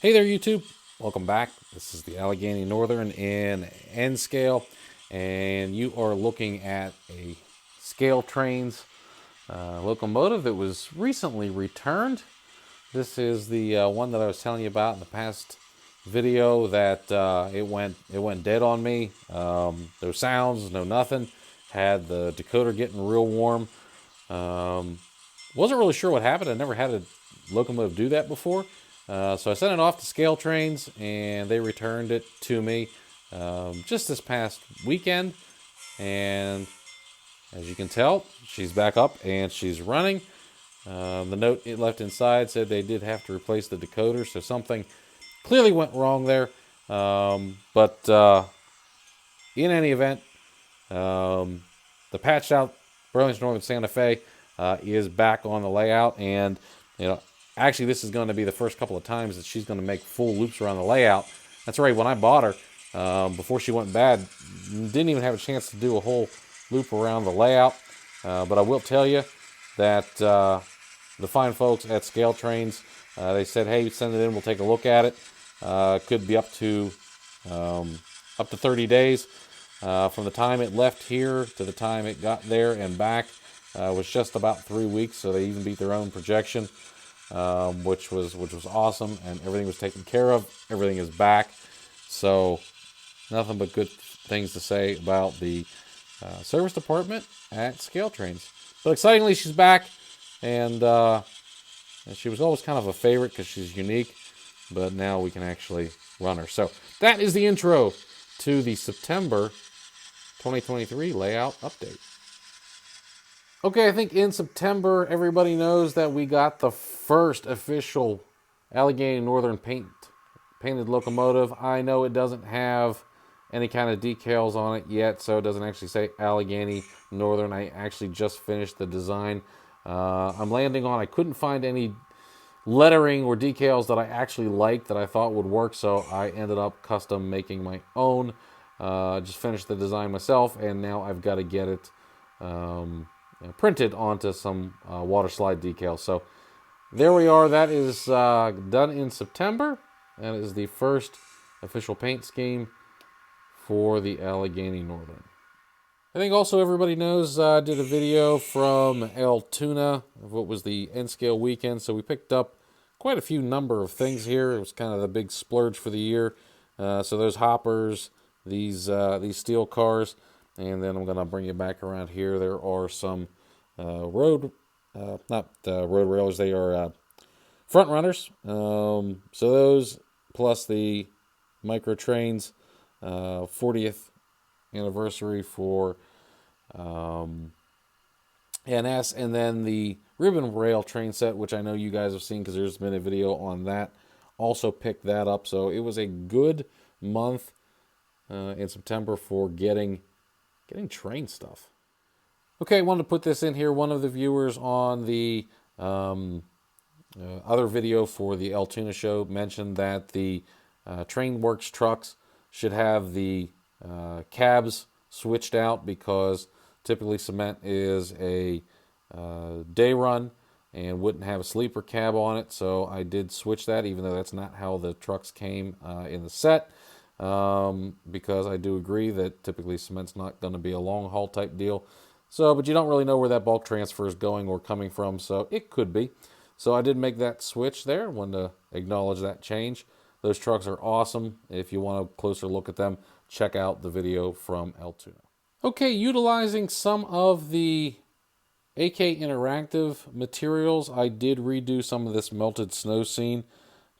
Hey there, YouTube. Welcome back. This is the Allegheny Northern in N scale, and you are looking at a ScaleTrains locomotive that was recently returned. This is the one that I was telling you about in the past video that it went dead on me. No sounds, no nothing. Had the decoder getting real warm. Wasn't really sure what happened. I never had a locomotive do that before. So I sent it off to ScaleTrains, and they returned it to me just this past weekend. And as you can tell, she's back up and she's running. The note it left inside said they did have to replace the decoder, so something clearly went wrong there. But in any event, the patched out Burlington Northern Santa Fe is back on the layout, and actually this is going to be the first couple of times that she's going to make full loops around the layout. That's right, when I bought her, before she went bad, didn't even have a chance to do a whole loop around the layout. But I will tell you that the fine folks at ScaleTrains, they said, hey, send it in, we'll take a look at it. Could be up to 30 days. From the time it left here to the time it got there and back was just about 3 weeks, so they even beat their own projection, which was awesome, and everything was taken care of. Everything is back, so nothing but good things to say about the service department at ScaleTrains. But excitingly, she's back, and she was always kind of a favorite because she's unique, but now we can actually run her. So that is the intro to the September 2023 layout update. Okay, I think in September, everybody knows that we got the first official Allegheny Northern painted locomotive. I know it doesn't have any kind of decals on it yet, so it doesn't actually say Allegheny Northern. I actually just finished the design. I'm landing on, I couldn't find any lettering or decals that I actually liked that I thought would work, so I ended up custom making my own. Just finished the design myself, and now I've got to get it printed onto some water slide decals. So there we are. That is done in September. That is the first official paint scheme for the Allegheny Northern. I think also everybody knows I did a video from Altoona of what was the N-Scale weekend, so we picked up quite a few number of things here. It was kind of the big splurge for the year. So there's hoppers, these steel cars, and then I'm going to bring you back around here. There are some road railers, they are front runners. So those, plus the micro trains, 40th anniversary for NS, and then the ribbon rail train set, which I know you guys have seen because there's been a video on that. Also picked that up, so it was a good month in September for getting train stuff. Okay, I wanted to put this in here. One of the viewers on the other video for the Altoona show mentioned that the Trainworks trucks should have the cabs switched out because typically cement is a day run and wouldn't have a sleeper cab on it. So I did switch that, even though that's not how the trucks came in the set, because I do agree that typically cement's not going to be a long haul type deal. So, but you don't really know where that bulk transfer is going or coming from, so it could be. So I did make that switch there. Wanted to acknowledge that change. Those trucks are awesome. If you want a closer look at them, check out the video from Altoona. Okay, utilizing some of the AK Interactive materials, I did redo some of this melted snow scene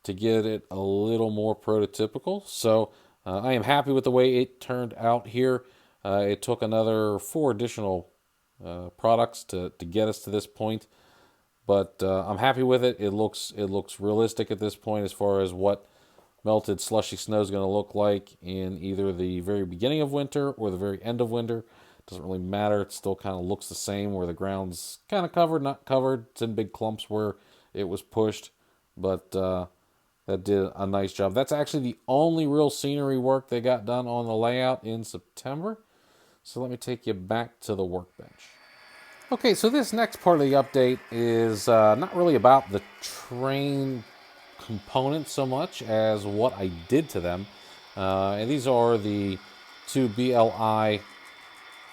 to get it a little more prototypical. So I am happy with the way it turned out here. It took another 4 additional products to get us to this point, but I'm happy with it. It looks realistic at this point as far as what melted slushy snow is going to look like in either the very beginning of winter or the very end of winter. Doesn't really matter. It still kind of looks the same where the ground's kind of covered, not covered. It's in big clumps where it was pushed, but that did a nice job. That's actually the only real scenery work they got done on the layout in September. So let me take you back to the workbench. Okay, so this next part of the update is not really about the train components so much as what I did to them. And these are the two BLI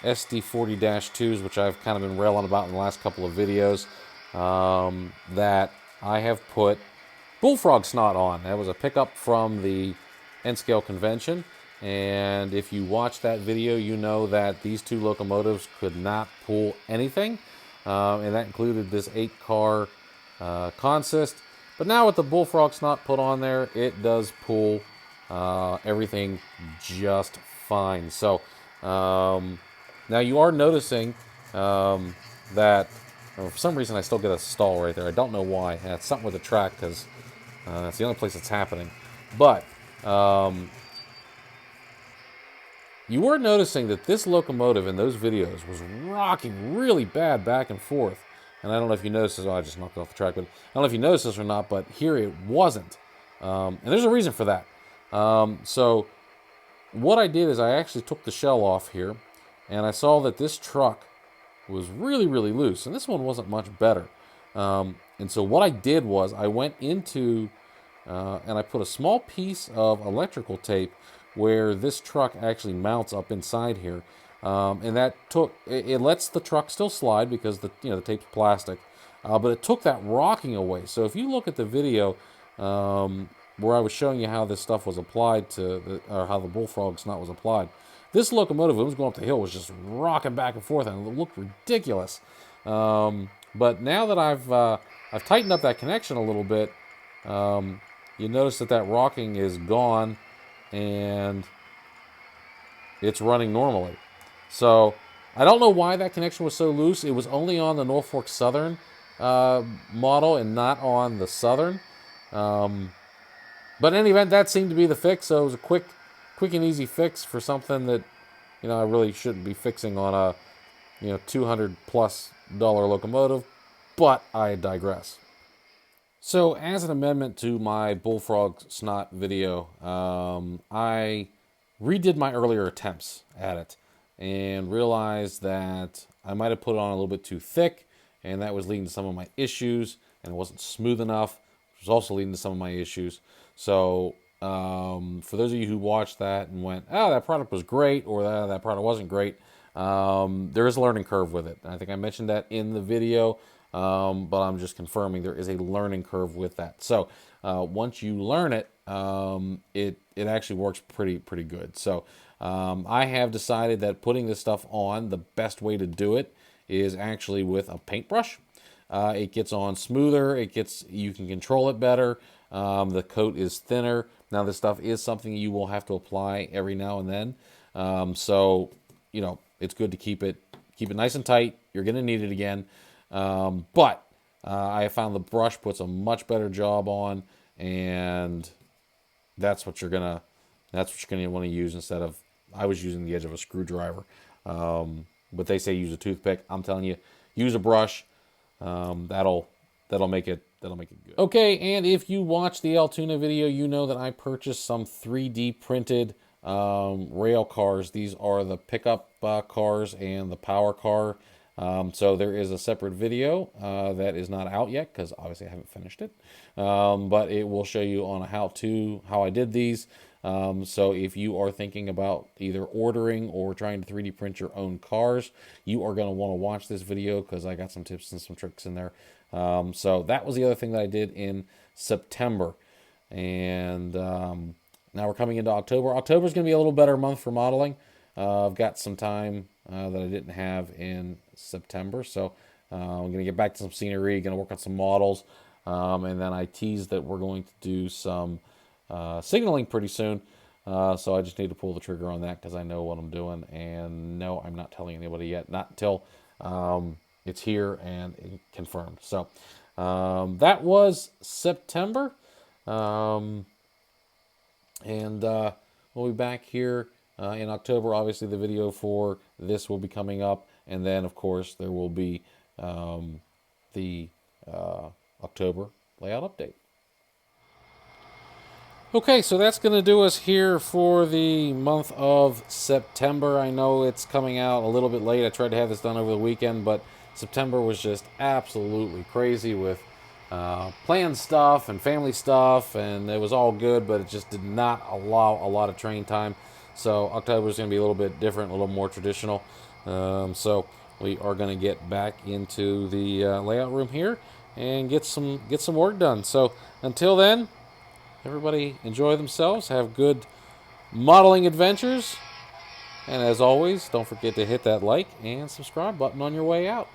SD40-2s, which I've kind of been railing about in the last couple of videos, that I have put Bullfrog Snot on. That was a pickup from the N-Scale convention, and if you watch that video, you know that these two locomotives could not pull anything, and that included this 8-car consist. But now with the Bullfrog Snot put on there, it does pull everything just fine. So now you are noticing that for some reason I still get a stall right there. I don't know why. It's something with the track, because it's the only place it's happening. But you were noticing that this locomotive in those videos was rocking really bad back and forth. And I don't know if you noticed this. Oh, I just knocked it off the track. But I don't know if you noticed this or not, but here it wasn't. And there's a reason for that. So what I did is I actually took the shell off here, and I saw that this truck was really, really loose. And this one wasn't much better. And so what I did was I went into, and I put a small piece of electrical tape where this truck actually mounts up inside here. And that it lets the truck still slide because the tape's plastic, but it took that rocking away. So if you look at the video where I was showing you how this stuff was applied or how the Bullfrog Snot was applied, this locomotive, when it was going up the hill, was just rocking back and forth, and it looked ridiculous. But now that I've tightened up that connection a little bit, you notice that rocking is gone, and it's running normally. So I don't know why that connection was so loose. It was only on the Norfolk Southern model and not on the Southern. But in any event, that seemed to be the fix. So it was a quick and easy fix for something that I really shouldn't be fixing on a $200+ locomotive. But I digress. So as an amendment to my Bullfrog Snot video, I redid my earlier attempts at it and realized that I might have put it on a little bit too thick, and that was leading to some of my issues, and it wasn't smooth enough, which was also leading to some of my issues. So for those of you who watched that and went, oh, that product was great, or that product wasn't great, there is a learning curve with it. I think I mentioned that in the video, but I'm just confirming there is a learning curve with that. So once you learn it, it actually works pretty good. So I have decided that putting this stuff on, the best way to do it is actually with a paintbrush. It gets on smoother. You can control it better. The coat is thinner. Now this stuff is something you will have to apply every now and then. So it's good to keep it nice and tight. You're going to need it again. But I have found the brush puts a much better job on, and that's what you're gonna want to use instead of, I was using the edge of a screwdriver. But they say use a toothpick. I'm telling you, use a brush. That'll make it good. Okay, and if you watch the Altoona video, you know that I purchased some 3D printed rail cars. These are the pickup cars and the power car. So there is a separate video that is not out yet because obviously I haven't finished it. But it will show you on how I did these. So if you are thinking about either ordering or trying to 3D print your own cars, you are going to want to watch this video because I got some tips and some tricks in there. So that was the other thing that I did in September. And now we're coming into October. October is going to be a little better month for modeling. I've got some time that I didn't have in September. So I'm going to get back to some scenery, going to work on some models. And then I teased that we're going to do some signaling pretty soon. So I just need to pull the trigger on that because I know what I'm doing. And no, I'm not telling anybody yet. Not until it's here and confirmed. So that was September. And we'll be back here in October. Obviously, the video for this will be coming up. And then, of course, there will be the October layout update. Okay, so that's going to do us here for the month of September. I know it's coming out a little bit late. I tried to have this done over the weekend, but September was just absolutely crazy with planned stuff and family stuff, and it was all good, but it just did not allow a lot of train time. So October is going to be a little bit different, a little more traditional. So we are going to get back into the layout room here and get some work done. So until then, everybody enjoy themselves, have good modeling adventures, and as always, don't forget to hit that like and subscribe button on your way out.